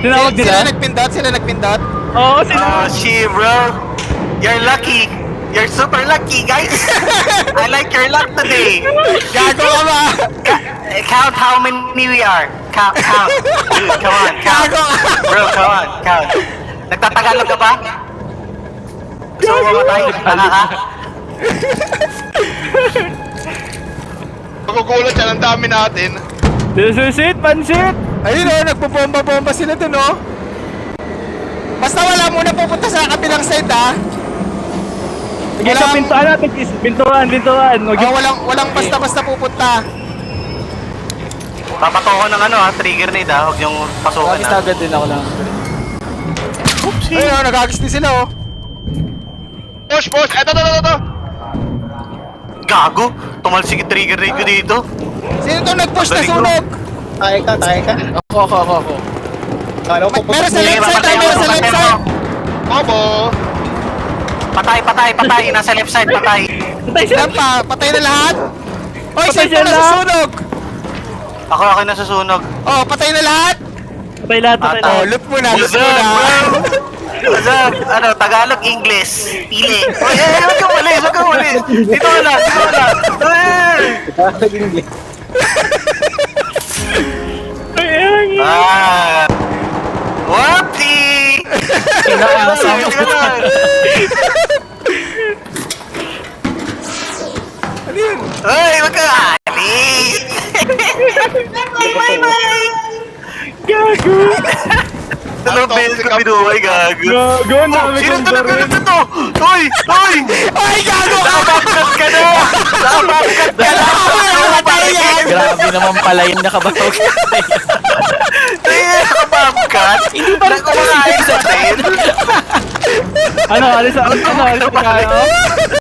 Tinawag Sila nila? nagpindot, sila nagpindot. Oo, sila. Oh, shit, bro. You're lucky. You're super lucky, guys. I like your luck today. Gago ka ba? Count how many we are. Count. Dude, come on, count. Gago ka. Bro, come on, count. Nagtatagalog ka ba? Gusto mo mamatay? Tanga ka? Magugulat yan, ang dami natin. Susit, pansit. Ayun o, nagpupomba-bomba sila dun o. Basta wala muna pupunta sa kabilang side ha. Sige, sa pintuan natin. Pintuan. Walang basta-basta pupunta. Papato ko ng ano ha, trigger nade ha. Huwag niyong pasukan Agis ha. agad din ako lang. Ayun o, nagagis din sila o. Push! Eto! Gago! Tumalsik yung trigger nade ko dito. Sino to nag-push na Galing, bro. sunog? Tayo ka. Ako. Kala ko Meron sa left side ha, meron sa left side. Opo! Patay. Nasa left side, patay. Patay siya. Ilan pa? Patay na lahat? Oy, Patay sino siya na lahat. susunog? Ako nasusunog. Oh, patay na lahat? Patay lahat. Oh, loot muna, loot What's up, muna. bro? What's up? Ano, Tagalog, English. Pili. Uy, wag kang umalis. Dito ka lang. Uy! Ah! Wapti! Kinakasama ko. Ano yun? Uy, wag kang alis! Bye! Gago. Dalawang beses ko binuhay, gago. Gago, ang dami Sino kong to baril. na to? Uy! Ay, gago ka! Nakabangkat ka na! Patay yan! Grabe naman pala yung nakabatog. Nakabangkat? Hindi ba rin kumakain sa tayo? Ano, alis ako tayo.